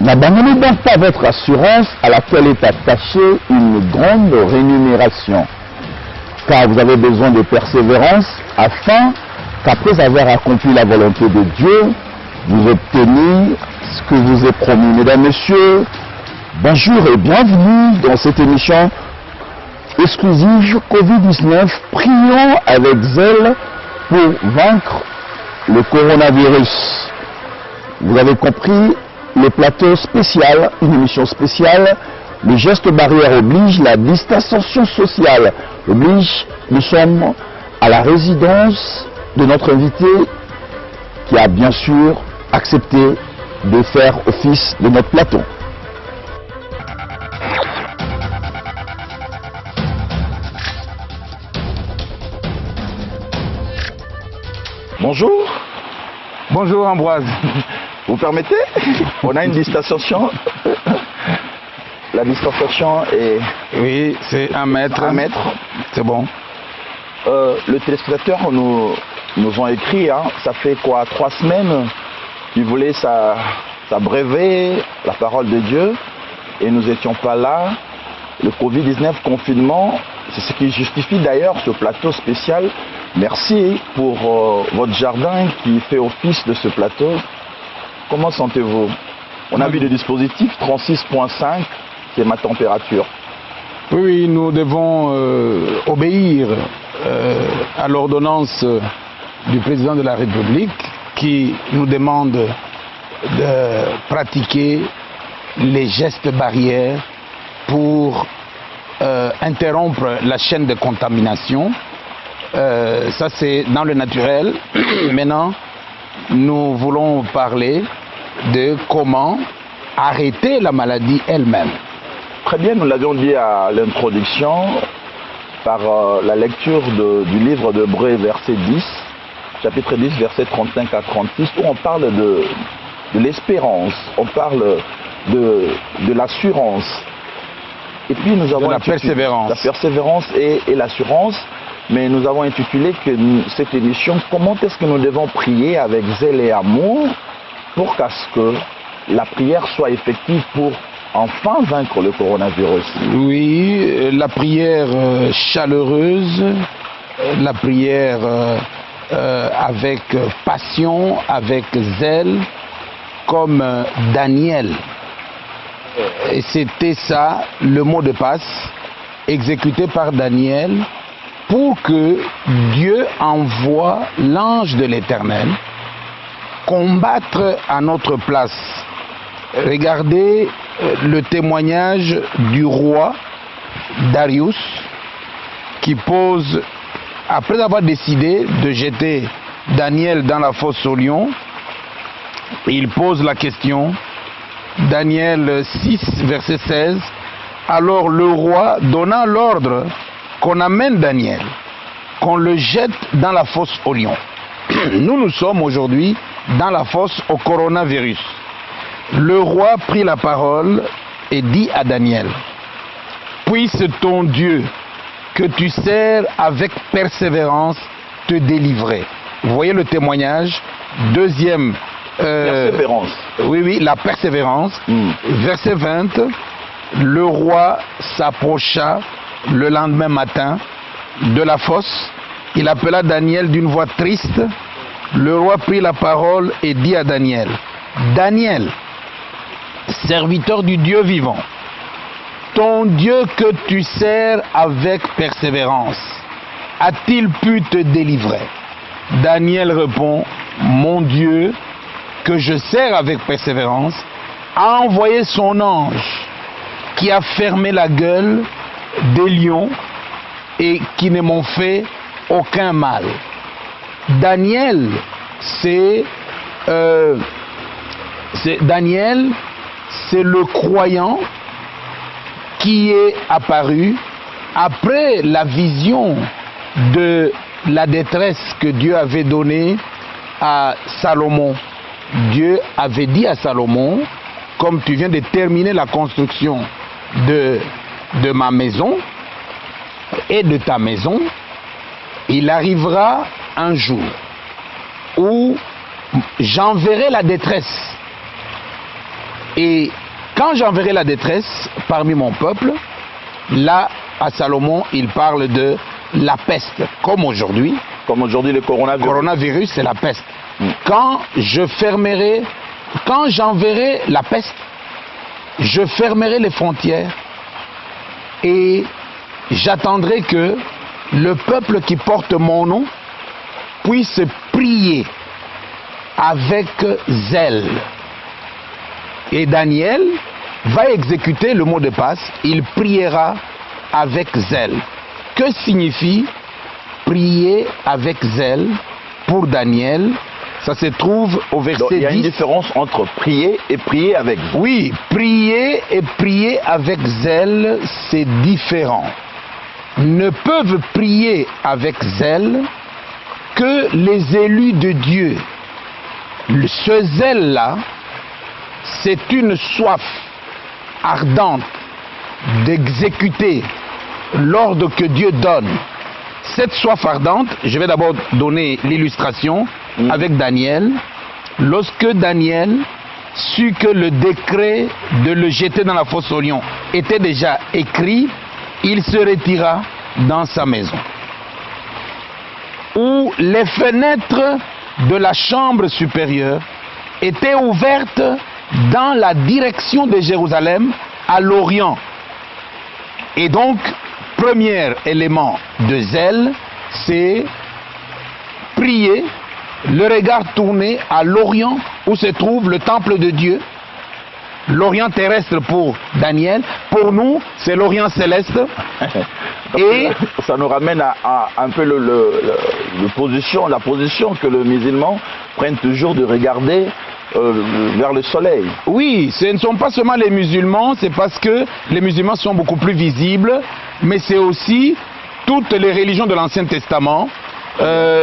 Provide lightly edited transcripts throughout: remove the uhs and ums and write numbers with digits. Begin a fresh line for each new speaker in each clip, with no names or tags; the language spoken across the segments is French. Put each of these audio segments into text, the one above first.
N'abandonnez donc pas votre assurance à laquelle est attachée une grande rémunération, car vous avez besoin de persévérance afin qu'après avoir accompli la volonté de Dieu, vous obteniez ce que vous est promis. Mesdames, Messieurs, bonjour et bienvenue dans cette émission exclusive Covid-19. Prions avec zèle pour vaincre le coronavirus. Vous avez compris, le plateau spécial, une émission spéciale, les gestes barrières obligent, la distanciation sociale oblige. Nous sommes à la résidence de notre invité qui a bien sûr accepté de faire office de notre plateau. Bonjour.
Bonjour Ambroise.
Vous permettez? On a une distanciation. La distanciation est...
Oui, c'est 1 mètre.
1 mètre.
C'est bon.
Le téléspectateur nous ont écrit, hein, ça fait quoi, 3 semaines, ils voulaient s'abreuver la parole de Dieu et nous n'étions pas là. Le Covid-19 confinement, c'est ce qui justifie d'ailleurs ce plateau spécial. Merci pour votre jardin qui fait office de ce plateau. Comment sentez-vous? On a vu le dispositif 36,5, c'est ma température.
Oui, nous devons obéir à l'ordonnance du président de la République qui nous demande de pratiquer les gestes barrières pour interrompre la chaîne de contamination. Ça c'est dans le naturel. Maintenant, nous voulons parler de comment arrêter la maladie elle-même.
Très bien, nous l'avions dit à l'introduction par la lecture du livre d'Hébreux, chapitre 10, versets 35 à 36, où on parle de l'espérance, on parle de l'assurance. Et puis nous avons
la persévérance.
La persévérance et l'assurance. Mais nous avons intitulé cette émission « Comment est-ce que nous devons prier avec zèle et amour pour qu'à ce que la prière soit effective pour enfin vaincre le coronavirus ?»
Oui, la prière chaleureuse, la prière avec passion, avec zèle, comme Daniel. Et c'était ça le mot de passe exécuté par Daniel pour que Dieu envoie l'ange de l'Éternel combattre à notre place. Regardez le témoignage du roi Darius qui pose, après avoir décidé de jeter Daniel dans la fosse aux lions, il pose la question, Daniel 6, verset 16, alors le roi donna l'ordre qu'on amène Daniel, qu'on le jette dans la fosse aux lions. Nous sommes aujourd'hui dans la fosse au coronavirus. Le roi prit la parole et dit à Daniel, puisse ton Dieu que tu sers avec persévérance te délivrer. Vous voyez le témoignage, deuxième...
persévérance.
Oui, la persévérance. Verset 20, le roi s'approcha le lendemain matin de la fosse. Il appela Daniel d'une voix triste. Le roi prit la parole et dit à Daniel, Daniel, serviteur du Dieu vivant, ton Dieu que tu sers avec persévérance, a-t-il pu te délivrer? Daniel répond, mon Dieu que je sers avec persévérance a envoyé son ange qui a fermé la gueule des lions et qui ne m'ont fait aucun mal. Daniel, Daniel, c'est le croyant qui est apparu après la vision de la détresse que Dieu avait donnée à Salomon. Dieu avait dit à Salomon, comme tu viens de terminer la construction de ma maison et de ta maison, il arrivera un jour où j'enverrai la détresse Et quand j'enverrai la détresse parmi mon peuple, là, à Salomon, il parle de la peste, comme aujourd'hui.
Comme aujourd'hui le coronavirus.
Coronavirus, c'est la peste. Quand j'enverrai la peste, je fermerai les frontières et j'attendrai que le peuple qui porte mon nom puisse prier avec zèle. Et Daniel va exécuter le mot de passe, il priera avec zèle. Que signifie prier avec zèle pour Daniel? Ça se trouve au verset 10.
Donc, il y a une différence entre prier et prier avec zèle.
Oui, prier et prier avec zèle, c'est différent. Ne peuvent prier avec zèle que les élus de Dieu. Ce zèle-là, c'est une soif ardente d'exécuter l'ordre que Dieu donne. Cette soif ardente, je vais d'abord donner l'illustration avec Daniel. Lorsque Daniel sut que le décret de le jeter dans la fosse aux lions était déjà écrit, il se retira dans sa maison. Où les fenêtres de la chambre supérieure étaient ouvertes dans la direction de Jérusalem à l'Orient. Et donc, premier élément de zèle, c'est prier, le regard tourné à l'Orient où se trouve le temple de Dieu. L'Orient terrestre pour Daniel, pour nous, c'est l'Orient céleste. Et
ça nous ramène à un peu la position que le musulman prenne toujours de regarder vers le soleil.
Oui, ce ne sont pas seulement les musulmans, c'est parce que les musulmans sont beaucoup plus visibles, mais c'est aussi toutes les religions de l'Ancien Testament,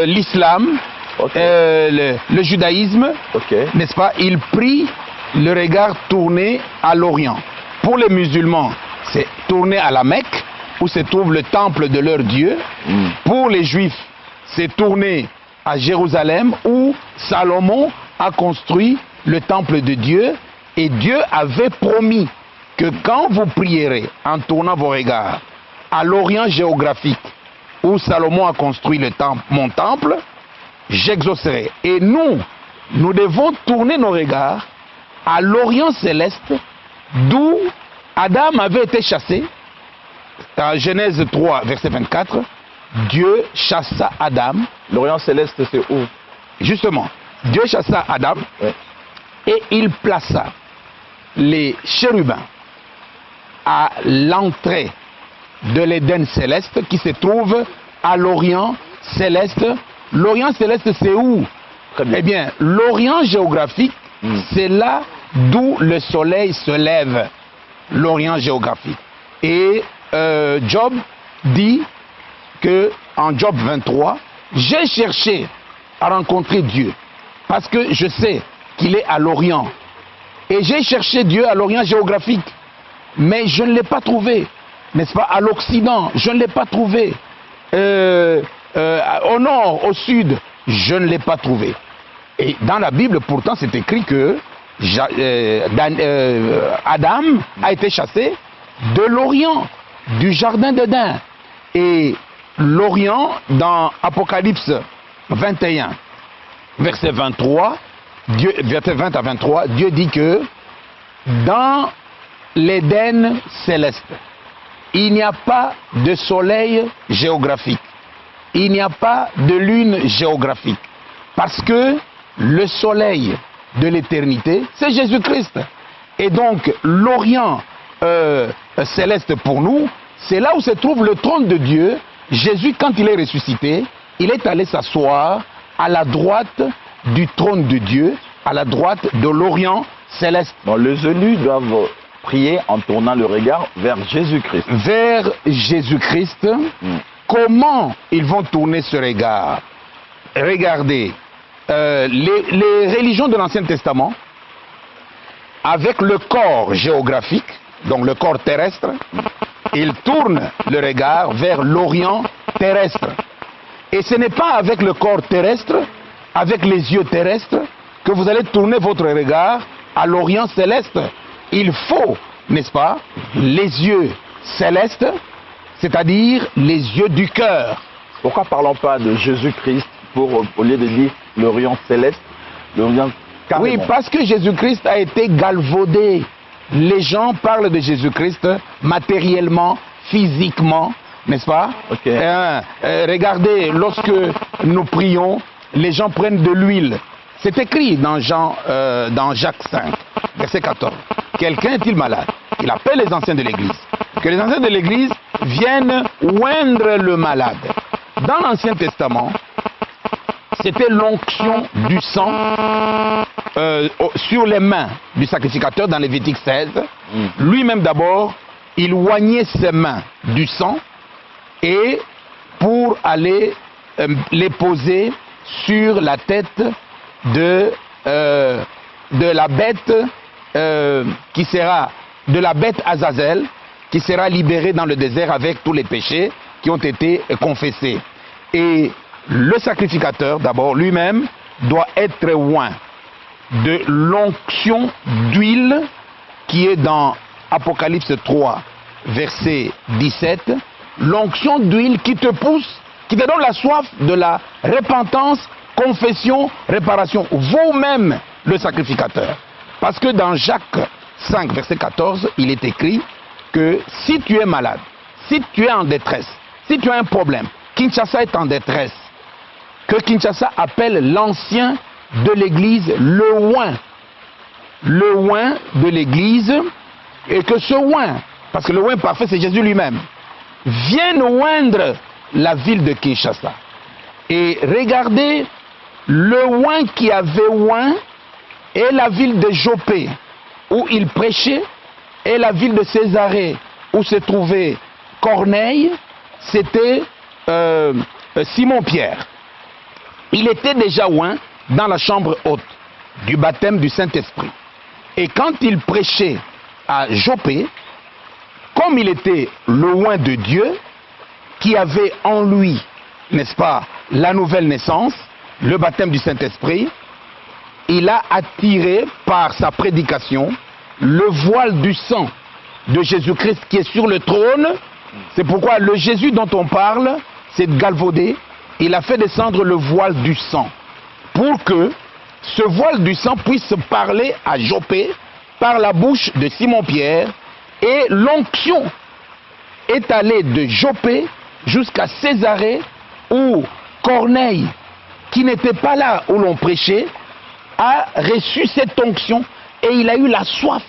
l'islam, le judaïsme, n'est-ce pas? Ils prient le regard tourné à l'Orient. Pour les musulmans, c'est tourné à la Mecque, où se trouve le temple de leur Dieu. Pour les juifs, c'est tourné à Jérusalem, où Salomon a construit le temple de Dieu. Et Dieu avait promis que quand vous prierez en tournant vos regards à l'Orient géographique, où Salomon a construit mon temple, j'exaucerai. Et nous devons tourner nos regards à l'Orient céleste, d'où Adam avait été chassé. Dans Genèse 3, verset 24, Dieu chassa Adam.
L'Orient céleste, c'est où?
Justement, Dieu chassa Adam et il plaça les chérubins à l'entrée de l'Éden céleste qui se trouve à l'Orient céleste. L'Orient céleste, c'est où? Eh bien, l'Orient géographique, c'est là d'où le soleil se lève. L'Orient géographique. Et Job dit que en Job 23, j'ai cherché à rencontrer Dieu parce que je sais qu'il est à l'Orient. Et j'ai cherché Dieu à l'Orient géographique, mais je ne l'ai pas trouvé. N'est-ce pas? À l'Occident, je ne l'ai pas trouvé. Au nord, au sud, je ne l'ai pas trouvé. Et dans la Bible, pourtant, c'est écrit que Adam a été chassé de l'Orient, du jardin d'Éden. Et l'Orient, dans Apocalypse 21, verset 23, verset 20 à 23, Dieu dit que dans l'Éden céleste, il n'y a pas de soleil géographique, il n'y a pas de lune géographique, parce que le soleil de l'éternité, c'est Jésus-Christ. Et donc, l'Orient céleste pour nous, c'est là où se trouve le trône de Dieu. Jésus, quand il est ressuscité, il est allé s'asseoir à la droite du trône de Dieu, à la droite de l'Orient céleste.
Bon, les élus doivent prier en tournant le regard vers Jésus-Christ.
Vers Jésus-Christ. Comment ils vont tourner ce regard? Regardez, les religions de l'Ancien Testament, avec le corps géographique, donc le corps terrestre, ils tournent le regard vers l'Orient terrestre. Et ce n'est pas avec le corps terrestre, avec les yeux terrestres, que vous allez tourner votre regard à l'Orient céleste. il faut, n'est-ce pas, les yeux célestes, c'est-à-dire les yeux du cœur.
Pourquoi parlons pas de Jésus-Christ au lieu de dire l'Orient céleste, l'Orient carrément?
Oui, parce que Jésus-Christ a été galvaudé. Les gens parlent de Jésus-Christ matériellement, physiquement, n'est-ce pas?
Okay.
Regardez, lorsque nous prions, les gens prennent de l'huile. C'est écrit dans Jacques 5, verset 14. Quelqu'un est-il malade? Il appelle les anciens de l'Église. Que les anciens de l'Église viennent oindre le malade. Dans l'Ancien Testament, c'était l'onction du sang sur les mains du sacrificateur dans Lévitique 16. Lui-même d'abord, il oignait ses mains du sang et pour aller les poser sur la tête de la bête qui sera de la bête Azazel qui sera libérée dans le désert avec tous les péchés qui ont été confessés. Et le sacrificateur, d'abord lui-même, doit être oint de l'onction d'huile qui est dans Apocalypse 3, verset 17. L'onction d'huile qui te pousse, qui te donne la soif de la repentance, confession, réparation. Vous-même, le sacrificateur. Parce que dans Jacques 5, verset 14, il est écrit que si tu es malade, si tu es en détresse, si tu as un problème, Kinshasa est en détresse, que Kinshasa appelle l'ancien de l'église le oint de l'église, et que ce oint, parce que le oint parfait c'est Jésus lui-même, vienne oindre la ville de Kinshasa. Et regardez le oint qui avait oint et la ville de Jopé où il prêchait et la ville de Césarée où se trouvait Corneille, c'était Simon-Pierre. Il était déjà oint dans la chambre haute du baptême du Saint-Esprit. Et quand il prêchait à Jopé, comme il était le oint de Dieu, qui avait en lui, n'est-ce pas, la nouvelle naissance, le baptême du Saint-Esprit, il a attiré par sa prédication le voile du sang de Jésus-Christ qui est sur le trône. C'est pourquoi le Jésus dont on parle, c'est galvaudé. Il a fait descendre le voile du sang pour que ce voile du sang puisse parler à Jopé par la bouche de Simon-Pierre, et l'onction est allée de Jopé jusqu'à Césarée où Corneille, qui n'était pas là où l'on prêchait, a reçu cette onction et il a eu la soif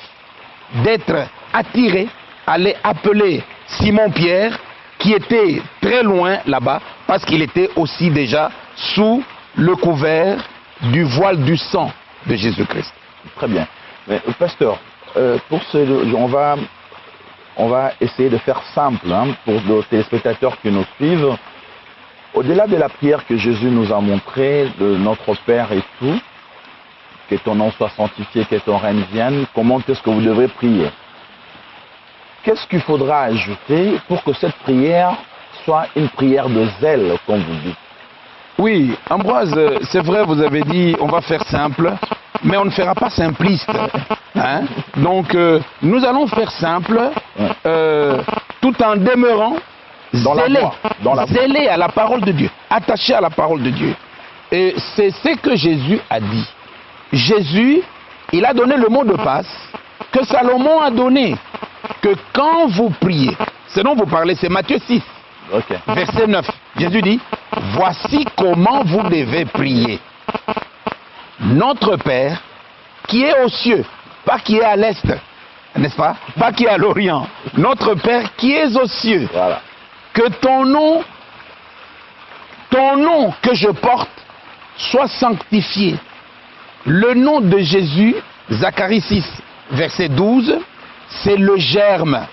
d'être attiré, aller appeler Simon-Pierre qui était très loin là-bas parce qu'il était aussi déjà sous le couvert du voile du sang de Jésus-Christ.
Très bien. Mais, pasteur, on va essayer de faire simple pour nos téléspectateurs qui nous suivent. Au-delà de la prière que Jésus nous a montrée, de notre Père et tout, que ton nom soit sanctifié, que ton règne vienne, comment est-ce que vous devrez prier? Qu'est-ce qu'il faudra ajouter pour que cette prière soit une prière de zèle, comme vous dites?
Oui, Ambroise, c'est vrai, vous avez dit, on va faire simple, mais on ne fera pas simpliste. Hein? Donc, nous allons faire simple, tout en demeurant zélé à la parole de Dieu, attaché à la parole de Dieu. Et c'est ce que Jésus a dit. Jésus, il a donné le mot de passe que Salomon a donné, que quand vous priez, ce dont vous parlez, c'est Matthieu 6, verset 9. Jésus dit, voici comment vous devez prier. Notre Père, qui est aux cieux, pas qui est à l'est, n'est-ce pas? Pas qui est à l'orient. Notre Père qui est aux cieux.
Voilà.
Que ton nom que je porte, soit sanctifié. Le nom de Jésus, Zacharie 6, verset 12, c'est le germe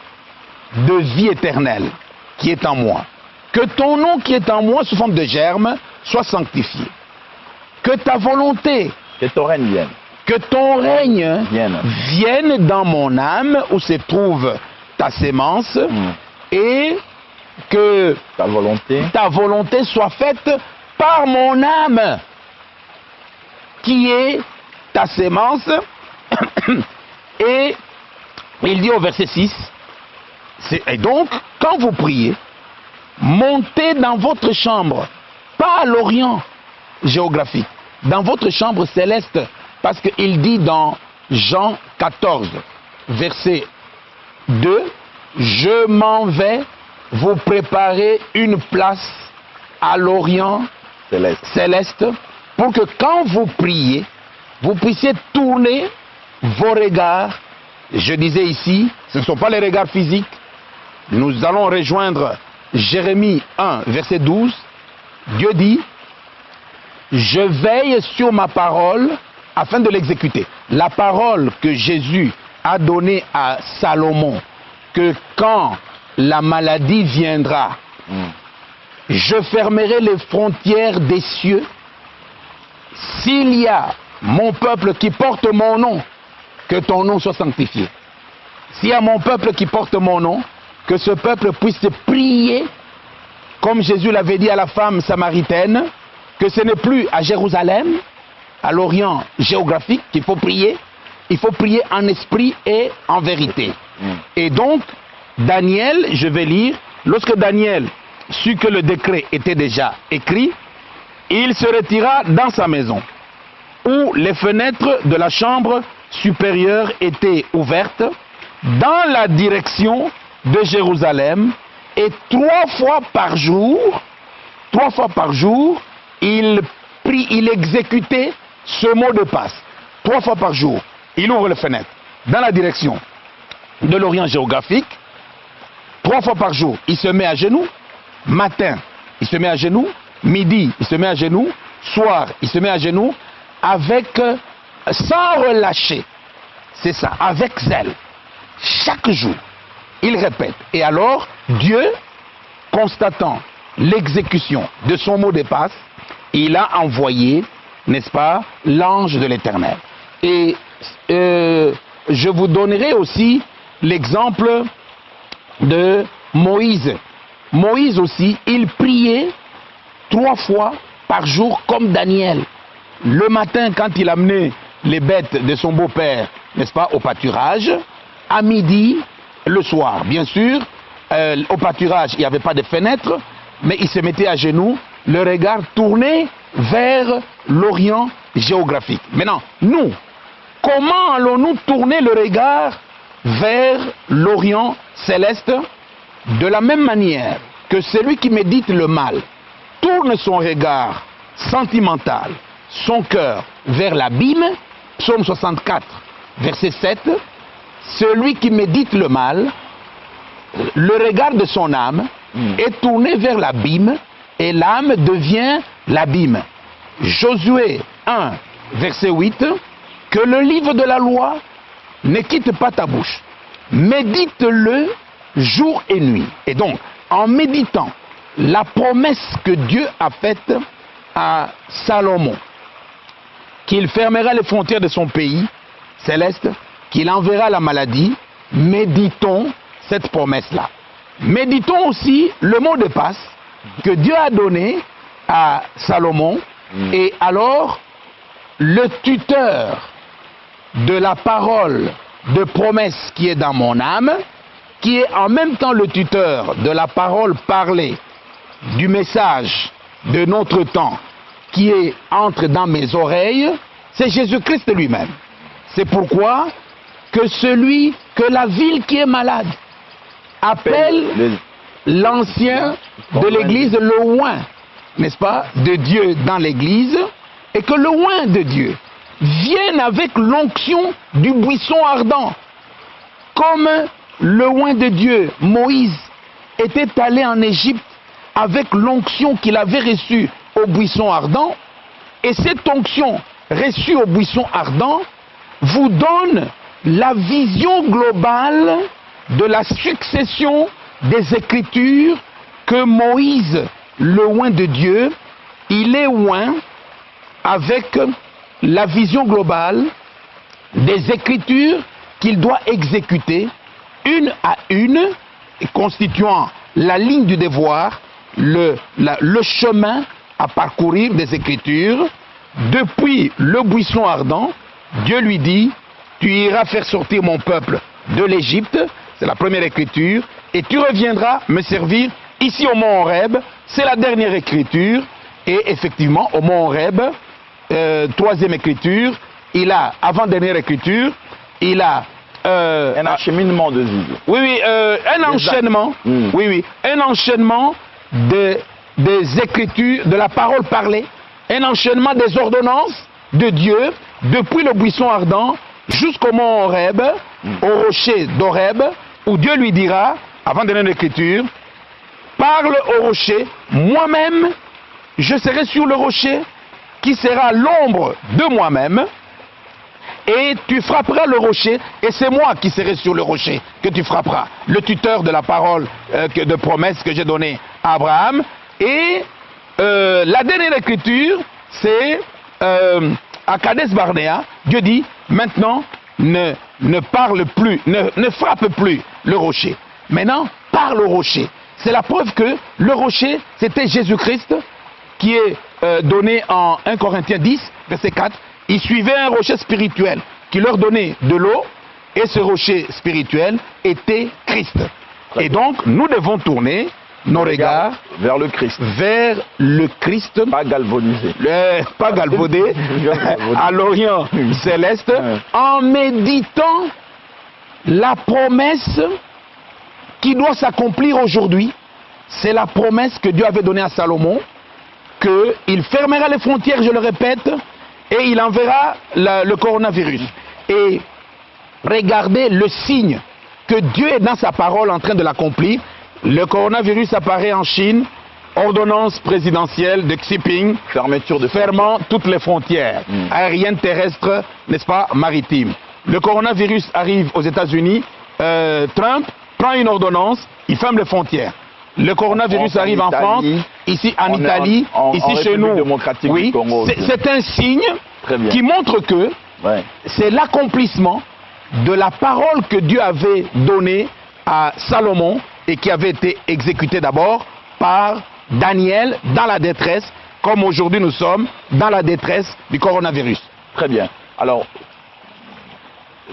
de vie éternelle qui est en moi. Que ton nom qui est en moi, sous forme de germe, soit sanctifié. Que ta volonté,
que ton règne vienne.
Que ton règne vienne dans mon âme où se trouve ta sémence et que
ta volonté
soit faite par mon âme qui est ta sémence et Il dit au verset 6, et donc, quand vous priez, montez dans votre chambre, pas à l'Orient géographique, dans votre chambre céleste, parce qu'il dit dans Jean 14, verset 2, je m'en vais vous préparer une place à l'Orient céleste, pour que quand vous priez, vous puissiez tourner vos regards. Je disais ici, ce ne sont pas les regards physiques. Nous allons rejoindre Jérémie 1, verset 12. Dieu dit, je veille sur ma parole afin de l'exécuter. La parole que Jésus a donnée à Salomon, que quand la maladie viendra, je fermerai les frontières des cieux. S'il y a mon peuple qui porte mon nom, que ton nom soit sanctifié. S'il y a mon peuple qui porte mon nom, que ce peuple puisse prier, comme Jésus l'avait dit à la femme samaritaine, que ce n'est plus à Jérusalem, à l'Orient géographique qu'il faut prier, il faut prier en esprit et en vérité. Et donc, Daniel, je vais lire, lorsque Daniel sut que le décret était déjà écrit, il se retira dans sa maison, où les fenêtres de la chambre supérieure étaient ouvertes, dans la direction de Jérusalem, et 3 fois par jour, il exécutait ce mot de passe. 3 fois par jour, il ouvre les fenêtres dans la direction de l'Orient géographique. 3 fois par jour, il se met à genoux. Matin, il se met à genoux. Midi, il se met à genoux. Soir, il se met à genoux. Sans relâcher. C'est ça, avec zèle. Chaque jour, il répète. Et alors, Dieu, constatant l'exécution de son mot de passe, il a envoyé, n'est-ce pas, l'ange de l'Éternel. Et je vous donnerai aussi l'exemple de Moïse. Moïse aussi, il priait 3 fois par jour comme Daniel. Le matin, quand il amenait les bêtes de son beau-père, n'est-ce pas, au pâturage, à midi, le soir. Bien sûr, au pâturage, il n'y avait pas de fenêtre, mais il se mettait à genoux, le regard tourné vers l'Orient géographique. Maintenant, nous, comment allons-nous tourner le regard vers l'Orient céleste? De la même manière que celui qui médite le mal tourne son regard sentimental, son cœur vers l'abîme, psaume 64, verset 7, celui qui médite le mal, le regard de son âme est tourné vers l'abîme et l'âme devient l'abîme. Josué 1, verset 8, que le livre de la loi ne quitte pas ta bouche, médite-le jour et nuit. Et donc, en méditant la promesse que Dieu a faite à Salomon, qu'il fermera les frontières de son pays céleste, qu'il enverra la maladie, méditons cette promesse-là. Méditons aussi le mot de passe que Dieu a donné à Salomon, et alors le tuteur de la parole de promesse qui est dans mon âme, qui est en même temps le tuteur de la parole parlée, du message de notre temps, qui entre dans mes oreilles, c'est Jésus-Christ lui-même. C'est pourquoi que la ville qui est malade appelle l'ancien de l'église le oint, n'est-ce pas, de Dieu dans l'église, et que le oint de Dieu vienne avec l'onction du buisson ardent, comme le oint de Dieu, Moïse, était allé en Égypte avec l'onction qu'il avait reçue au buisson ardent, et cette onction reçue au buisson ardent vous donne la vision globale de la succession des Écritures que Moïse, le oint de Dieu, il est oint avec la vision globale des Écritures qu'il doit exécuter une à une, constituant la ligne du devoir, le chemin à parcourir des Écritures. Depuis le buisson ardent, Dieu lui dit, tu iras faire sortir mon peuple de l'Égypte, c'est la première écriture, et tu reviendras me servir ici au mont Horeb, c'est la dernière écriture, et effectivement au mont Horeb, troisième écriture, il a, avant-dernière écriture, il a...
un acheminement de vie.
Oui, un enchaînement, un enchaînement des écritures, de la parole parlée, un enchaînement des ordonnances de Dieu, depuis le buisson ardent jusqu'au mont Horeb, au rocher d'Horeb, où Dieu lui dira, avant de donner l'écriture, parle au rocher, moi-même, je serai sur le rocher, qui sera l'ombre de moi-même, et tu frapperas le rocher, et c'est moi qui serai sur le rocher que tu frapperas, le tuteur de la parole de promesse que j'ai donnée à Abraham. Et la dernière écriture, c'est à Kadesh Barnéa, Dieu dit, maintenant, ne parle plus, ne frappe plus le rocher. Maintenant, parle au rocher. C'est la preuve que le rocher, c'était Jésus-Christ, qui est donné en 1 Corinthiens 10, verset 4. Ils suivaient un rocher spirituel qui leur donnait de l'eau, et ce rocher spirituel était Christ. Et donc, nous devons tourner nos regards
vers le Christ.
Vers le Christ.
Pas galvanisé.
Pas galvaudé. À l'Orient céleste. En méditant la promesse qui doit s'accomplir aujourd'hui. C'est la promesse que Dieu avait donnée à Salomon. Qu'il fermera les frontières, je le répète, et il enverra le coronavirus. Et regardez le signe que Dieu est dans sa parole en train de l'accomplir. Le coronavirus apparaît en Chine, ordonnance présidentielle de Xi Jinping, fermant toutes les frontières aériennes, terrestres, n'est-ce pas, maritimes. Le coronavirus arrive aux États-Unis, Trump prend une ordonnance, il ferme les frontières. Le coronavirus arrive en France, ici en Italie, ici chez nous. Oui, c'est un signe qui montre que c'est l'accomplissement de la parole que Dieu avait donnée à Salomon et qui avait été exécutée d'abord par Daniel dans la détresse, comme aujourd'hui nous sommes dans la détresse du coronavirus.
Très bien. Alors,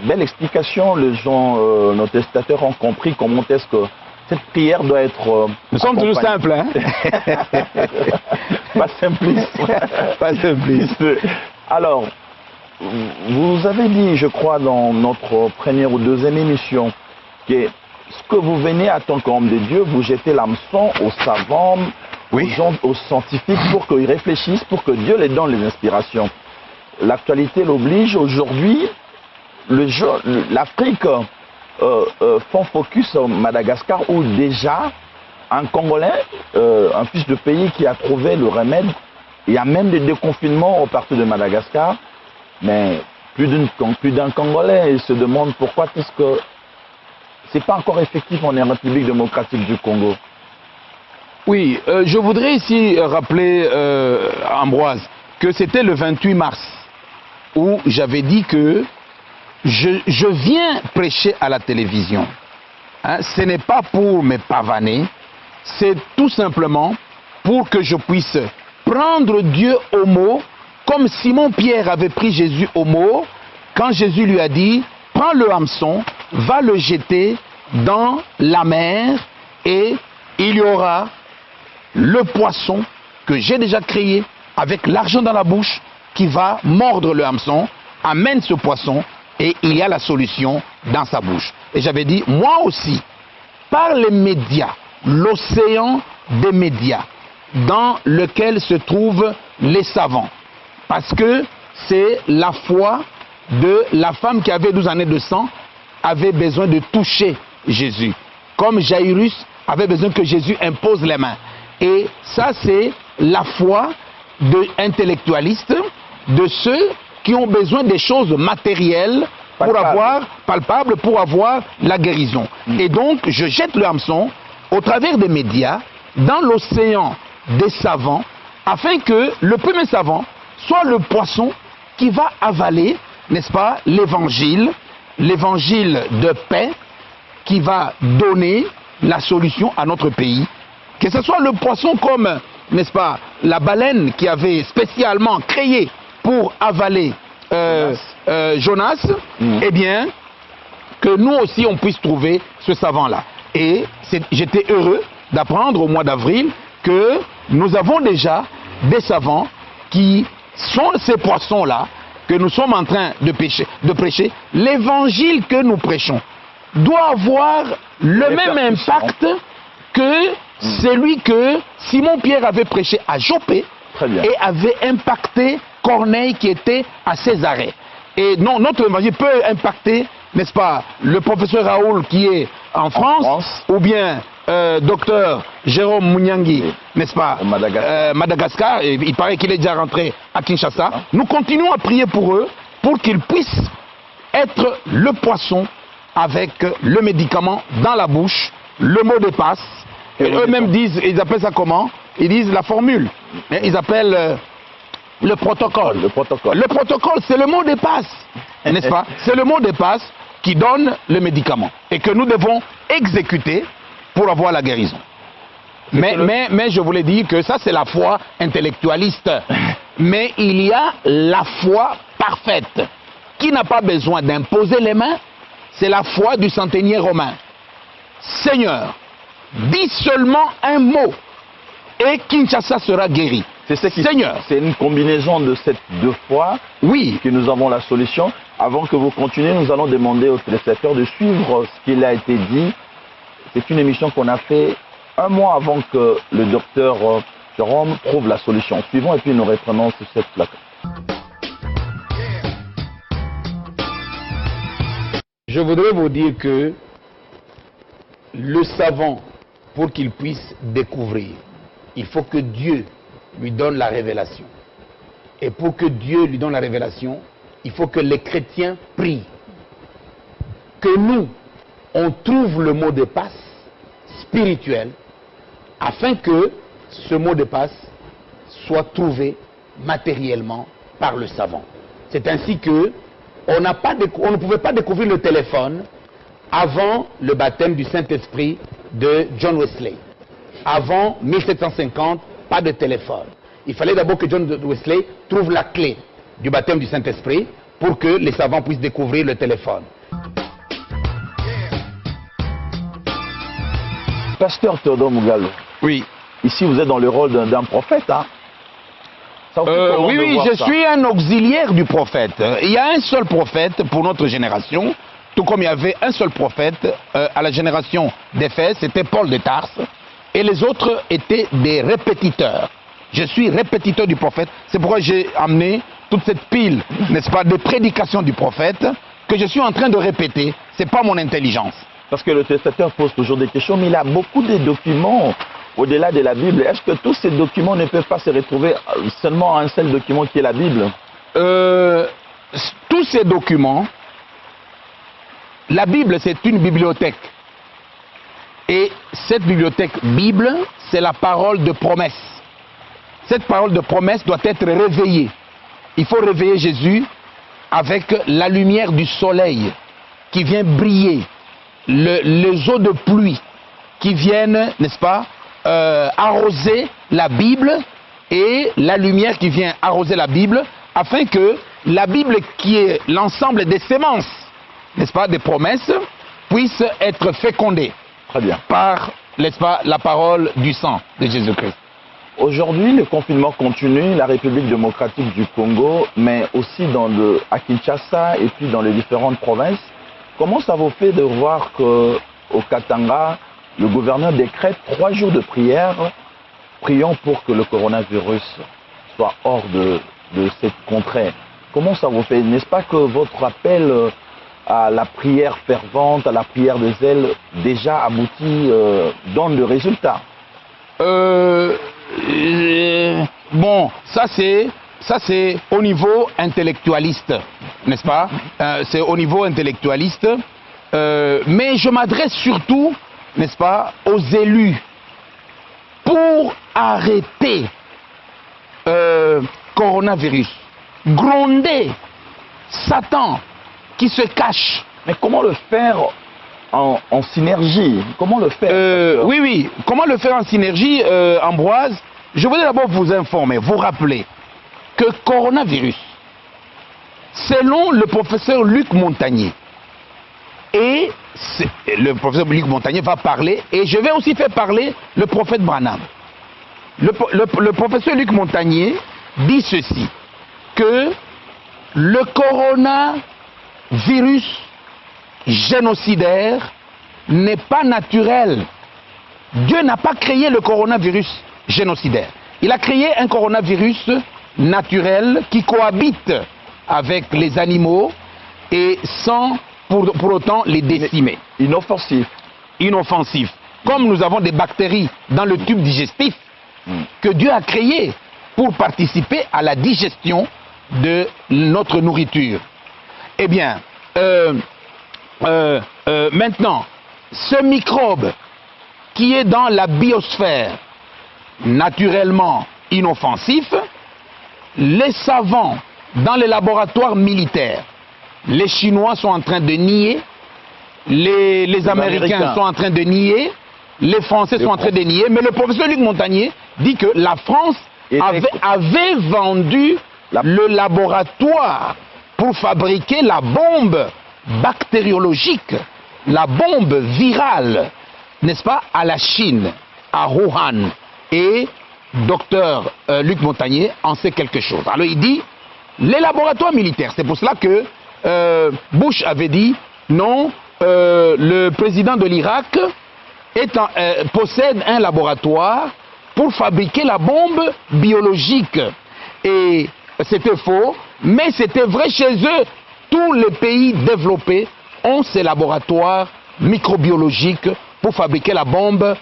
belle explication, les gens, nos testateurs ont compris comment est-ce que cette prière doit être...
Nous sommes toujours simples, hein.
Pas simpliste.
Pas simpliste.
Alors, vous avez dit, je crois, dans notre première ou deuxième émission, que ce que vous venez à tant qu'homme de Dieu, vous jetez l'hameçon aux savants, aux scientifiques, pour qu'ils réfléchissent, pour que Dieu les donne les inspirations. L'actualité l'oblige. Aujourd'hui, l'Afrique font focus sur Madagascar, où déjà un Congolais, un fils de pays qui a trouvé le remède. Il y a même des déconfinements au parti de Madagascar, mais plus d'un Congolais se demande pourquoi est-ce que c'est pas encore effectif en République démocratique du Congo.
Oui, je voudrais ici rappeler, Ambroise, que c'était le 28 mars où j'avais dit que je viens prêcher à la télévision. Hein, ce n'est pas pour me pavaner, c'est tout simplement pour que je puisse prendre Dieu au mot, comme Simon-Pierre avait pris Jésus au mot, quand Jésus lui a dit, prends le hameçon, va le jeter dans la mer, et il y aura le poisson que j'ai déjà créé, avec l'argent dans la bouche, qui va mordre le hameçon, amène ce poisson, et il y a la solution dans sa bouche. Et j'avais dit, moi aussi, par les médias, l'océan des médias, dans lequel se trouvent les savants, parce que c'est la foi de la femme qui avait 12 années de sang, avait besoin de toucher Jésus, comme Jairus avait besoin que Jésus impose les mains. Et ça, c'est la foi d'intellectualistes, de ceux qui ont besoin des choses matérielles palpables pour avoir la guérison. Et donc, je jette le hameçon au travers des médias dans l'océan des savants, afin que le premier savant soit le poisson qui va avaler, n'est-ce pas, l'évangile de paix, qui va donner la solution à notre pays. Que ce soit le poisson comme, n'est-ce pas, la baleine qui avait spécialement créé pour avaler Jonas, eh bien, que nous aussi on puisse trouver ce savant-là. Et j'étais heureux d'apprendre au mois d'avril que nous avons déjà des savants qui sont ces poissons-là que nous sommes en train de prêcher. L'évangile que nous prêchons doit avoir le même impact que celui que Simon-Pierre avait prêché à Joppé et avait impacté Corneille qui était à Césarée. Et non, notre évangile peut impacter, n'est-ce pas, le professeur Raoul qui est en France, ou bien docteur Jérôme Mouniangui, n'est-ce pas, Madagascar, et il paraît qu'il est déjà rentré à Kinshasa. Nous continuons à prier pour eux, pour qu'ils puissent être le poisson avec le médicament dans la bouche, le mot de passe. Et eux-mêmes disent, ils appellent ça comment? Ils disent la formule. Ils appellent le protocole. Le protocole, c'est le mot de passe, n'est-ce pas? C'est le mot de passe qui donne le médicament et que nous devons exécuter pour avoir la guérison. Mais je voulais dire que ça, c'est la foi intellectualiste. Mais il y a la foi parfaite qui n'a pas besoin d'imposer les mains. C'est la foi du centenier romain. Seigneur, dis seulement un mot et Kinshasa sera guéri. Seigneur.
C'est une combinaison de ces deux fois que nous avons la solution. Avant que vous continuiez, nous allons demander aux téléspectateurs de suivre ce qu'il a été dit. C'est une émission qu'on a fait un mois avant que le docteur Jérôme trouve la solution. Suivons et puis nous reprenons sur cette plaque.
Je voudrais vous dire que le savant, pour qu'il puisse découvrir, il faut que Dieu lui donne la révélation. Et pour que Dieu lui donne la révélation, il faut que les chrétiens prient. Que nous, on trouve le mot de passe spirituel afin que ce mot de passe soit trouvé matériellement par le savant. C'est ainsi que on ne pouvait pas découvrir le téléphone avant le baptême du Saint-Esprit de John Wesley. Avant 1750, pas de téléphone. Il fallait d'abord que John Wesley trouve la clé du baptême du Saint-Esprit pour que les savants puissent découvrir le téléphone.
Pasteur Théodore Mougalo.
Oui.
Ici, vous êtes dans le rôle d'un prophète, hein?
Oui, je suis un auxiliaire du prophète. Il y a un seul prophète pour notre génération, tout comme il y avait un seul prophète à la génération d'Éphèse, c'était Paul de Tarse, et les autres étaient des répétiteurs. Je suis répétiteur du prophète, c'est pourquoi j'ai amené toute cette pile, n'est-ce pas, de prédications du prophète, que je suis en train de répéter. Ce n'est pas mon intelligence.
Parce que le téléspectateur pose toujours des questions, mais il a beaucoup de documents au-delà de la Bible. Est-ce que tous ces documents ne peuvent pas se retrouver seulement en un seul document qui est la Bible?
Tous ces documents, la Bible c'est une bibliothèque. Et cette bibliothèque Bible, c'est la parole de promesse. Cette parole de promesse doit être réveillée. Il faut réveiller Jésus avec la lumière du soleil qui vient briller, les eaux de pluie qui viennent, n'est-ce pas, arroser la Bible et la lumière qui vient arroser la Bible afin que la Bible qui est l'ensemble des semences, n'est-ce pas, des promesses, puisse être fécondée par, n'est-ce pas, la parole du sang de Jésus-Christ.
Aujourd'hui, le confinement continue, la République démocratique du Congo, mais aussi à Kinshasa et puis dans les différentes provinces. Comment ça vous fait de voir qu'au Katanga, le gouverneur décrète 3 jours de prière, prions pour que le coronavirus soit hors de cette contrée. Comment ça vous fait? N'est-ce pas que votre appel à la prière fervente, à la prière de zèle, déjà abouti, donne le résultat?
Bon, ça c'est au niveau intellectualiste, n'est-ce pas? C'est au niveau intellectualiste, mais je m'adresse surtout, n'est-ce pas, aux élus pour arrêter coronavirus, gronder Satan qui se cache.
Mais comment le faire en synergie? Comment le faire?
Oui, comment le faire en synergie, Ambroise? Je voudrais d'abord vous informer, vous rappeler que coronavirus, selon le professeur Luc Montagnier, Et le professeur Luc Montagnier va parler, et je vais aussi faire parler le prophète Branham. Le professeur Luc Montagnier dit ceci, que le coronavirus génocidaire n'est pas naturel. Dieu n'a pas créé le coronavirus génocidaire. Il a créé un coronavirus naturel qui cohabite avec les animaux et sans pour autant les décimer.
Inoffensif.
Inoffensif. Comme nous avons des bactéries dans le tube digestif que Dieu a créé pour participer à la digestion de notre nourriture. Eh bien, maintenant, ce microbe qui est dans la biosphère, naturellement inoffensif, les savants dans les laboratoires militaires, les Chinois sont en train de nier, les Américains sont en train de nier, les Français sont en train de nier, mais le professeur Luc Montagnier dit que la France avait vendu le laboratoire pour fabriquer la bombe bactériologique, la bombe virale, n'est-ce pas, à la Chine, à Wuhan. Et docteur Luc Montagnier en sait quelque chose. Alors il dit, les laboratoires militaires, c'est pour cela que Bush avait dit, non, le président de l'Irak possède un laboratoire pour fabriquer la bombe biologique. Et c'était faux, mais c'était vrai chez eux. Tous les pays développés ont ces laboratoires microbiologiques pour fabriquer la bombe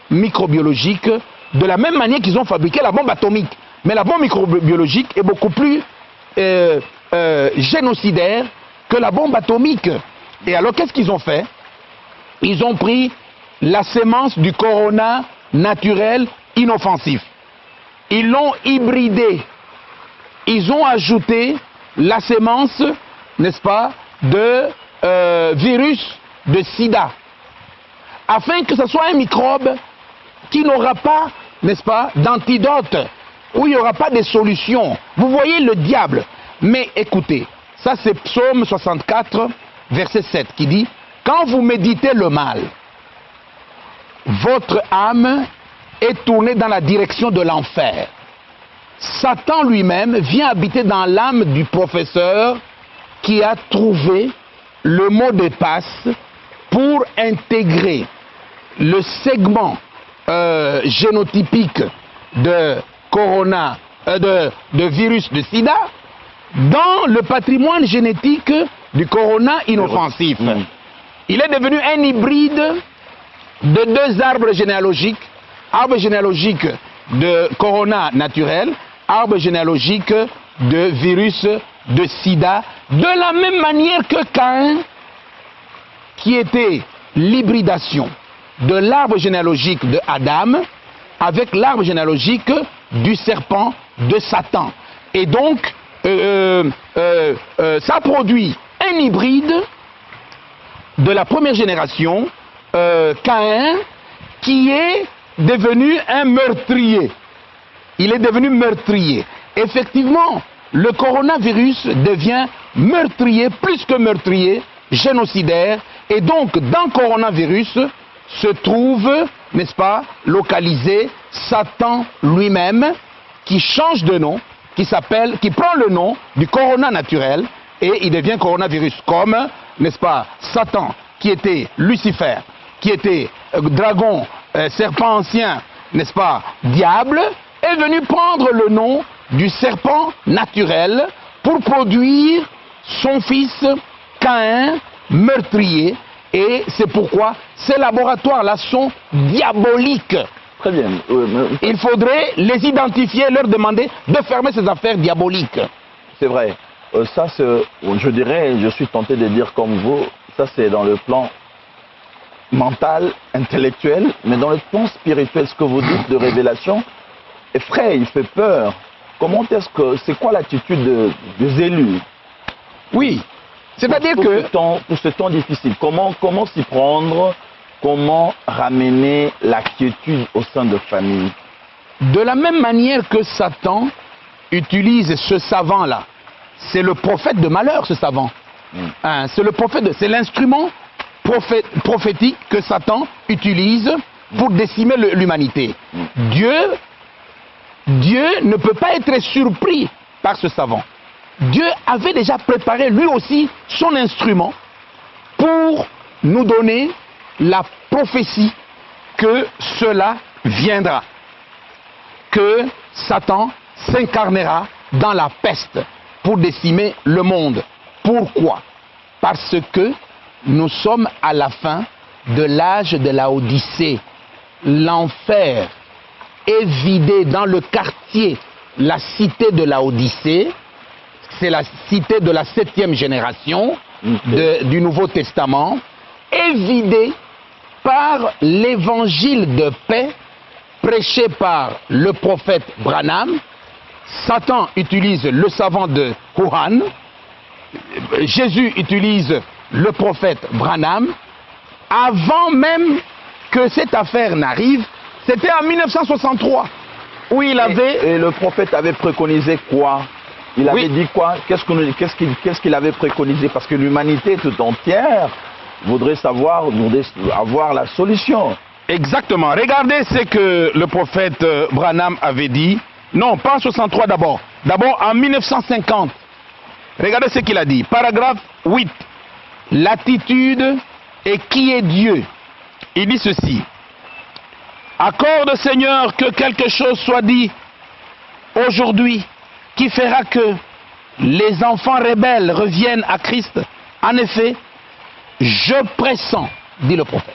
microbiologique, de la même manière qu'ils ont fabriqué la bombe atomique. Mais la bombe microbiologique est beaucoup plus génocidaire que la bombe atomique. Et alors qu'est-ce qu'ils ont fait? Ils ont pris la sémence du corona naturel inoffensif. Ils l'ont hybridé. Ils ont ajouté la sémence, n'est-ce pas, de virus de sida, afin que ce soit un microbe qui n'aura pas, n'est-ce pas, d'antidote, où il n'y aura pas de solution. Vous voyez le diable. Mais écoutez, ça c'est Psaume 64, verset 7, qui dit, quand vous méditez le mal, votre âme est tournée dans la direction de l'enfer. Satan lui-même vient habiter dans l'âme du professeur qui a trouvé le mot de passe pour intégrer le segment génotypique de virus de sida dans le patrimoine génétique du corona inoffensif. Il est devenu un hybride de deux arbres généalogiques, arbre généalogique de corona naturel, arbre généalogique de virus de sida, de la même manière que Caïn, qui était l'hybridation de l'arbre généalogique de Adam avec l'arbre généalogique du serpent de Satan. Et donc, ça produit un hybride de la première génération, Caïn, qui est devenu un meurtrier. Il est devenu meurtrier. Effectivement, le coronavirus devient meurtrier, plus que meurtrier, génocidaire. Et donc, dans le coronavirus se trouve, n'est-ce pas, localisé Satan lui-même, qui change de nom, qui prend le nom du corona naturel, et il devient coronavirus, comme, n'est-ce pas, Satan, qui était Lucifer, qui était dragon, serpent ancien, n'est-ce pas, diable, est venu prendre le nom du serpent naturel pour produire son fils Caïn, meurtrier. Et c'est pourquoi ces laboratoires-là sont diaboliques.
Très bien.
Il faudrait les identifier, leur demander de fermer ces affaires diaboliques.
C'est vrai. Ça, je dirais, je suis tenté de dire comme vous, ça c'est dans le plan mental, intellectuel, mais dans le plan spirituel, ce que vous dites de révélation effraie, il fait peur. C'est quoi l'attitude des élus?
Oui, c'est-à-dire que...
Pour ce temps difficile, comment s'y prendre? Comment ramener la quiétude au sein de famille?
De la même manière que Satan utilise ce savant-là, c'est le prophète de malheur, ce savant. Hein, c'est le prophète, c'est l'instrument prophétique que Satan utilise pour décimer l'humanité. Dieu ne peut pas être surpris par ce savant. Dieu avait déjà préparé lui aussi son instrument pour nous donner la prophétie que cela viendra, que Satan s'incarnera dans la peste pour décimer le monde. Pourquoi? Parce que nous sommes à la fin de l'âge de la Odyssée. L'enfer est vidé dans le quartier, la cité de la Odyssée. C'est la cité de la 7e génération du Nouveau Testament, est vidé par l'évangile de paix prêché par le prophète Branham. Satan utilise le savant de Wuhan. Jésus utilise le prophète Branham. Avant même que cette affaire n'arrive, c'était en 1963 où il avait...
Et le prophète avait préconisé quoi? Il avait dit quoi? Qu'est-ce qu'il avait préconisé? Parce que l'humanité tout entière voudrait avoir la solution.
Exactement. Regardez ce que le prophète Branham avait dit. Non, pas en 63 d'abord. D'abord en 1950. Regardez ce qu'il a dit. Paragraphe 8. L'attitude et qui est Dieu. Il dit ceci. Accorde, Seigneur, que quelque chose soit dit aujourd'hui qui fera que les enfants rebelles reviennent à Christ. En effet, je pressens, dit le prophète,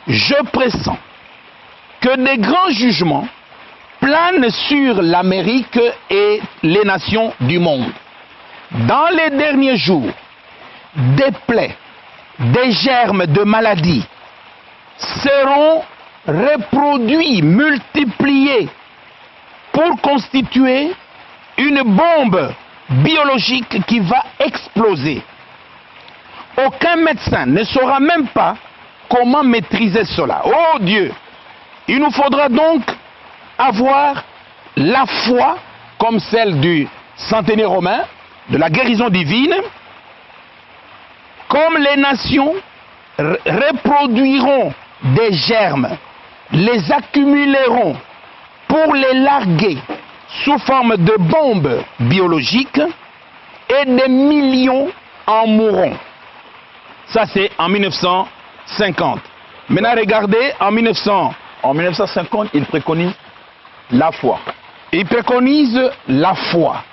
je pressens que des grands jugements planent sur l'Amérique et les nations du monde. Dans les derniers jours, des plaies, des germes de maladies seront reproduits, multipliés pour constituer une bombe biologique qui va exploser. Aucun médecin ne saura même pas comment maîtriser cela. Oh Dieu! Il nous faudra donc avoir la foi comme celle du centenaire romain, de la guérison divine. Comme les nations reproduiront des germes, les accumuleront pour les larguer sous forme de bombes biologiques et des millions en mourront. Ça c'est en 1950. Maintenant regardez en
1950, il préconise la foi.
Il préconise la foi.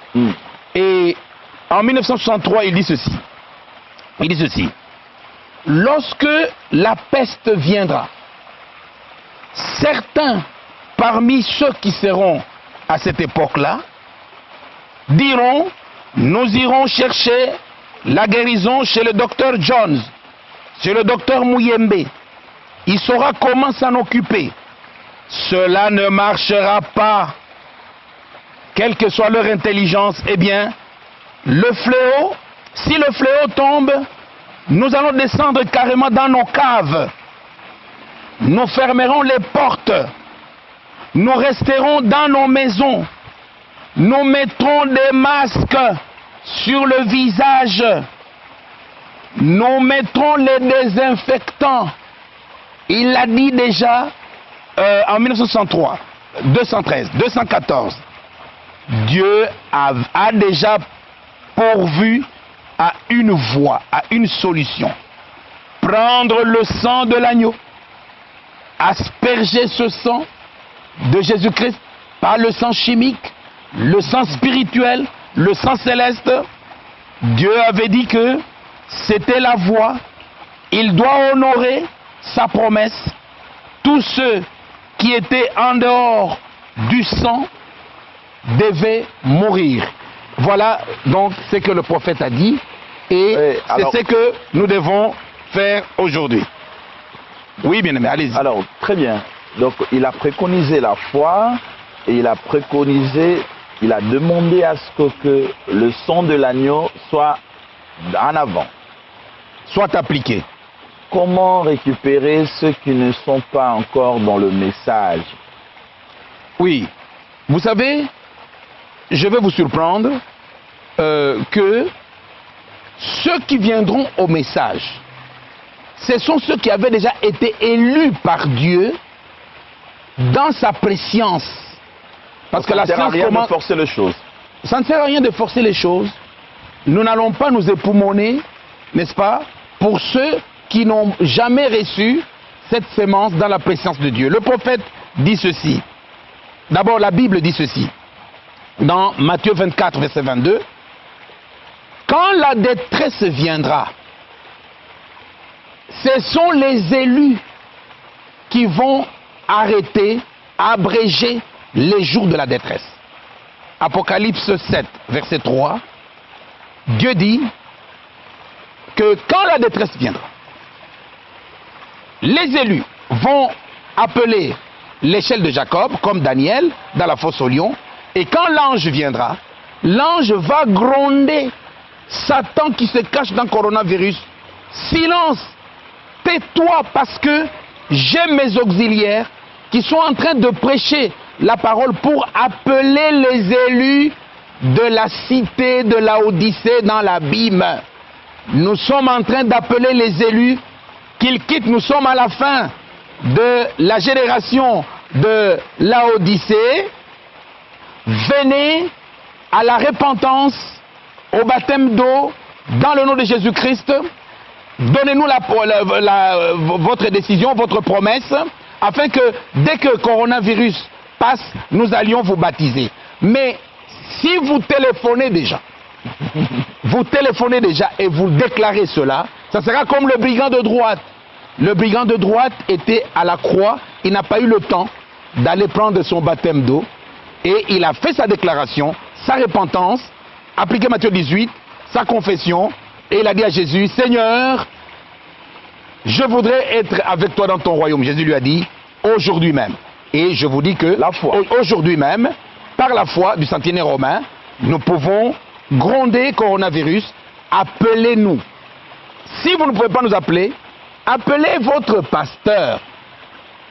Et en 1963, il dit ceci. Il dit ceci. Lorsque la peste viendra, certains parmi ceux qui seront à cette époque-là diront, nous irons chercher la guérison chez le docteur Jones, chez le docteur Muyembe. Il saura comment s'en occuper. Cela ne marchera pas. Quelle que soit leur intelligence, eh bien, le fléau, si le fléau tombe, nous allons descendre carrément dans nos caves. Nous fermerons les portes. Nous resterons dans nos maisons. Nous mettrons des masques sur le visage. Nous mettrons les désinfectants. Il l'a dit déjà en 1963, 213, 214. Dieu a déjà pourvu à une voie, à une solution. Prendre le sang de l'agneau, asperger ce sang de Jésus-Christ par le sang chimique, le sang spirituel, le sang céleste. Dieu avait dit que c'était la voie. Il doit honorer sa promesse. Tous ceux qui étaient en dehors du sang devaient mourir. Voilà donc ce que le prophète a dit et c'est ce que nous devons faire aujourd'hui. Oui, bien aimé, allez-y.
Alors, très bien. Donc, il a préconisé la foi et il a demandé à ce que le sang de l'agneau soit en avant.
Soit appliqué.
Comment récupérer ceux qui ne sont pas encore dans le message?
Oui. Vous savez, je vais vous surprendre que ceux qui viendront au message, ce sont ceux qui avaient déjà été élus par Dieu dans sa préscience. Parce que la science
comment forcer les choses.
Ça ne sert à rien de forcer les choses. Nous n'allons pas nous époumoner, n'est-ce pas, pour ceux qui n'ont jamais reçu cette sémence dans la présence de Dieu. Le prophète dit ceci. D'abord, la Bible dit ceci. Dans Matthieu 24, verset 22. Quand la détresse viendra, ce sont les élus qui vont arrêter, abréger les jours de la détresse. Apocalypse 7, verset 3. Dieu dit que quand la détresse viendra, les élus vont appeler l'échelle de Jacob, comme Daniel, dans la fosse au lion, et quand l'ange viendra, l'ange va gronder Satan qui se cache dans le coronavirus. Silence, tais-toi, parce que j'ai mes auxiliaires qui sont en train de prêcher la parole pour appeler les élus de la cité de Laodicée dans l'abîme. Nous sommes en train d'appeler les élus qu'ils quittent. Nous sommes à la fin de la génération de Laodicée. Venez à la repentance, au baptême d'eau, dans le nom de Jésus-Christ. Donnez-nous votre décision, votre promesse, afin que dès que le coronavirus passe, nous allions vous baptiser. Mais si vous téléphonez déjà, et vous déclarez cela, ça sera comme le brigand de droite. Le brigand de droite était à la croix, il n'a pas eu le temps d'aller prendre son baptême d'eau, et il a fait sa déclaration, sa repentance, appliqué Matthieu 18, sa confession, et il a dit à Jésus, Seigneur, je voudrais être avec toi dans ton royaume. Jésus lui a dit, aujourd'hui même. Et je vous dis que aujourd'hui même, par la foi du centenaire romain, nous pouvons gronder coronavirus, appelez-nous. Si vous ne pouvez pas nous appeler, appelez votre pasteur.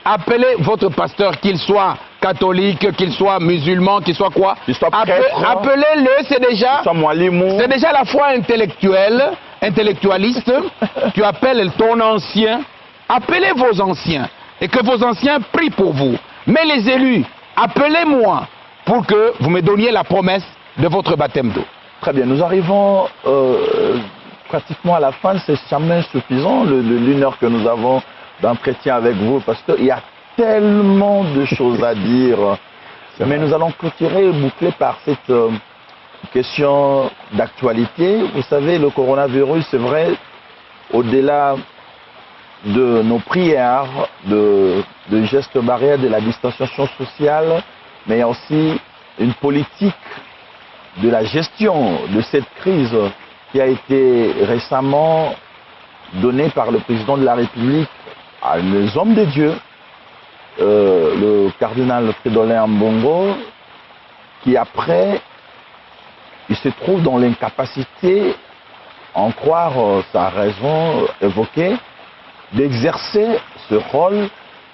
Appelez votre pasteur, qu'il soit catholique, qu'il soit musulman, qu'il soit quoi. Appelez-le, c'est déjà la foi intellectuelle, intellectualiste. Tu appelles ton ancien. Appelez vos anciens et que vos anciens prient pour vous. Mais les élus, appelez-moi pour que vous me donniez la promesse de votre baptême d'eau.
Très bien, nous arrivons pratiquement à la fin. C'est jamais suffisant, l'une heure que nous avons d'entretien avec vous, parce qu'il y a tellement de choses à dire. Mais nous allons clôturer et boucler par cette question d'actualité. Vous savez, le coronavirus, c'est vrai, au-delà de nos prières, de gestes barrières, de la distanciation sociale, mais il y a aussi une politique de la gestion de cette crise qui a été récemment donnée par le président de la République à les hommes de Dieu, le cardinal Fridolin Ambongo, qui après, il se trouve dans l'incapacité, en croire sa raison évoquée, d'exercer ce rôle.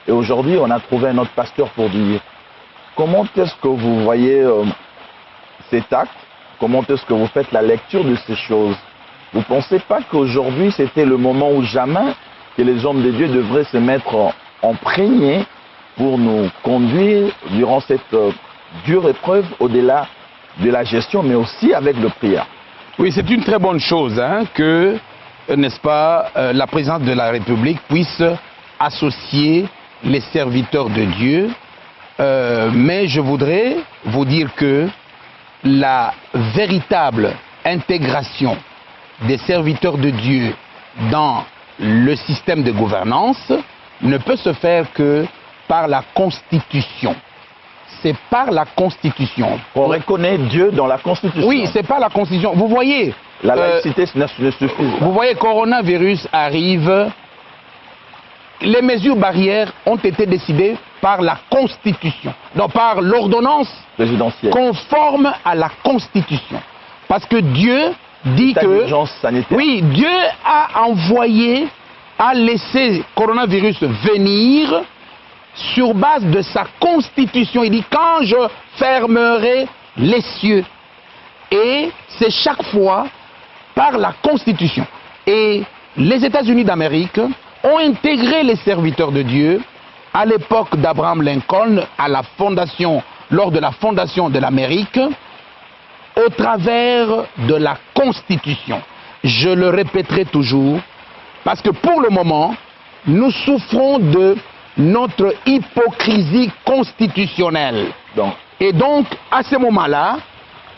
Et aujourd'hui, on a trouvé un autre pasteur pour dire comment est-ce que vous voyez cet acte, comment est-ce que vous faites la lecture de ces choses. Vous ne pensez pas qu'aujourd'hui, c'était le moment ou jamais que les hommes de Dieu devraient se mettre en premier pour nous conduire durant cette dure épreuve, au-delà de la gestion, mais aussi avec le prière.
Oui, c'est une très bonne chose que, n'est-ce pas, la présidence de la République puisse associer les serviteurs de Dieu. Mais je voudrais vous dire que la véritable intégration des serviteurs de Dieu dans le système de gouvernance ne peut se faire que par la Constitution. C'est par la Constitution.
On reconnaît Dieu dans la Constitution.
Oui, c'est par la Constitution. Vous voyez...
La laïcité ne suffit pas.
Vous voyez, coronavirus arrive. Les mesures barrières ont été décidées par la Constitution. Non, par l'ordonnance
présidentielle
conforme à la Constitution. Parce que Dieu dit que...
sanitaire.
Oui, Dieu a envoyé, a laissé coronavirus venir sur base de sa Constitution. Il dit, quand je fermerai les cieux. Et c'est chaque fois par la Constitution. Et les États-Unis d'Amérique ont intégré les serviteurs de Dieu à l'époque d'Abraham Lincoln, lors de la fondation de l'Amérique, au travers de la Constitution. Je le répéterai toujours, parce que pour le moment, nous souffrons de notre hypocrisie constitutionnelle. Et donc, à ce moment-là,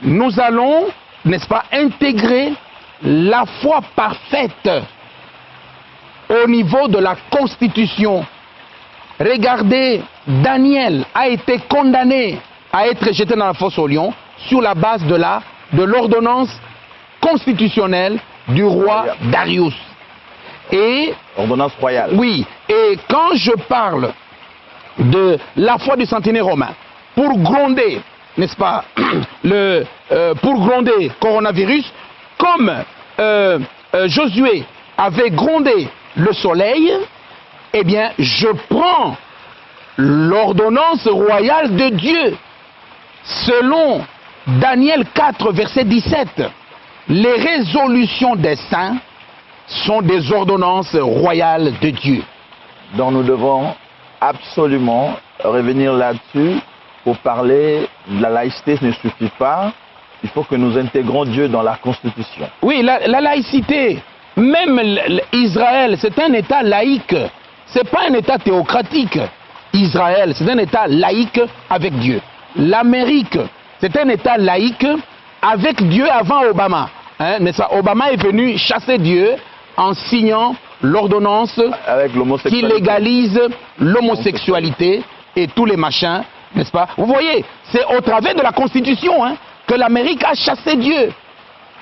nous allons, n'est-ce pas, intégrer la foi parfaite au niveau de la Constitution. Regardez, Daniel a été condamné à être jeté dans la fosse aux lions sur la base de l'ordonnance constitutionnelle du roi Darius. Et
ordonnance royale.
Oui, et quand je parle de la foi du centenaire romain, pour gronder, n'est-ce pas, pour gronder coronavirus, comme Josué avait grondé le soleil, eh bien, je prends l'ordonnance royale de Dieu. Selon Daniel 4, verset 17, les résolutions des saints sont des ordonnances royales de Dieu.
Donc nous devons absolument revenir là-dessus pour parler de la laïcité, ce ne suffit pas. Il faut que nous intégrons Dieu dans la Constitution.
Oui, la laïcité, même Israël, c'est un État laïque. Ce n'est pas un État théocratique. Israël, c'est un État laïque avec Dieu. L'Amérique, c'est un État laïque avec Dieu avant Obama. Obama est venu chasser Dieu en signant l'ordonnance qui légalise l'homosexualité et tous les machins, n'est-ce pas? Vous voyez, c'est au travers de la Constitution que l'Amérique a chassé Dieu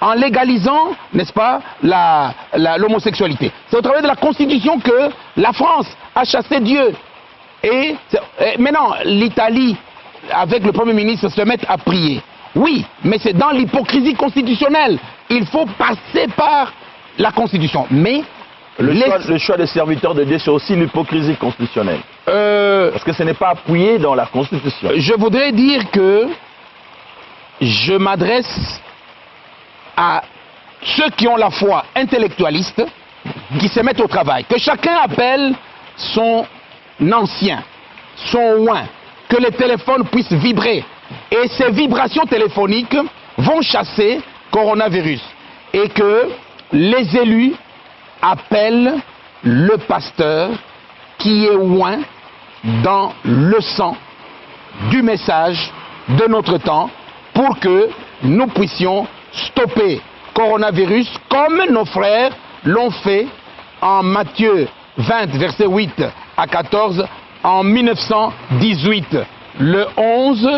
en légalisant, n'est-ce pas, l'homosexualité. C'est au travers de la Constitution que la France a chassé Dieu. Et maintenant, l'Italie, avec le Premier ministre, se met à prier. Oui, mais c'est dans l'hypocrisie constitutionnelle. Il faut passer par la Constitution. Mais
le choix des serviteurs de Dieu, c'est aussi l'hypocrisie constitutionnelle. Parce que ce n'est pas appuyé dans la Constitution.
Je voudrais dire que je m'adresse à ceux qui ont la foi intellectualiste, qui se mettent au travail. Que chacun appelle son ancien, son oint, que les téléphones puissent vibrer. Et ces vibrations téléphoniques vont chasser coronavirus. Et que les élus appellent le pasteur qui est oint dans le sang du message de notre temps pour que nous puissions stopper coronavirus comme nos frères l'ont fait en Matthieu 20, verset 8 à 14 en 1918. Le 11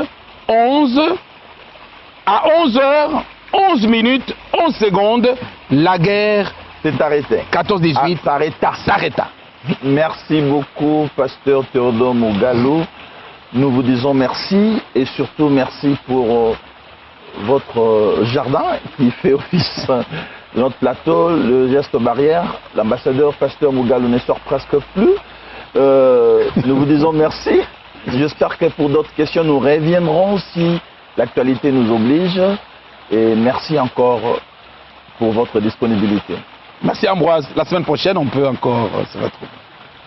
à 11h, 11 minutes, 11 secondes, la guerre
s'est arrêtée.
14-18 s'arrêta.
Merci beaucoup, pasteur Théodore Mugalu. Nous vous disons merci et surtout merci pour votre jardin qui fait office de notre plateau, le geste barrière. L'ambassadeur pasteur Mugalu ne sort presque plus. Nous vous disons merci. J'espère que pour d'autres questions, nous reviendrons si l'actualité nous oblige. Et merci encore pour votre disponibilité.
Merci Ambroise. La semaine prochaine, on peut encore se retrouver.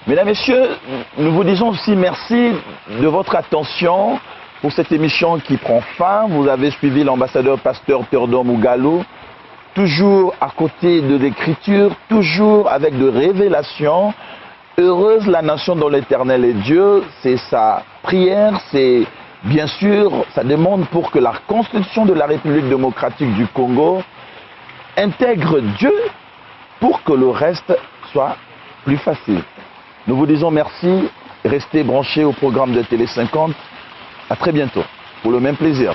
Mesdames, Messieurs, nous vous disons aussi merci de votre attention pour cette émission qui prend fin. Vous avez suivi l'ambassadeur pasteur Théodore Mugalu, toujours à côté de l'écriture, toujours avec de révélations. Heureuse la nation dont l'Éternel est Dieu, c'est sa prière, c'est bien sûr sa demande pour que la constitution de la République démocratique du Congo intègre Dieu pour que le reste soit plus facile. Nous vous disons merci, restez branchés au programme de Télé 50. À très bientôt, pour le même plaisir.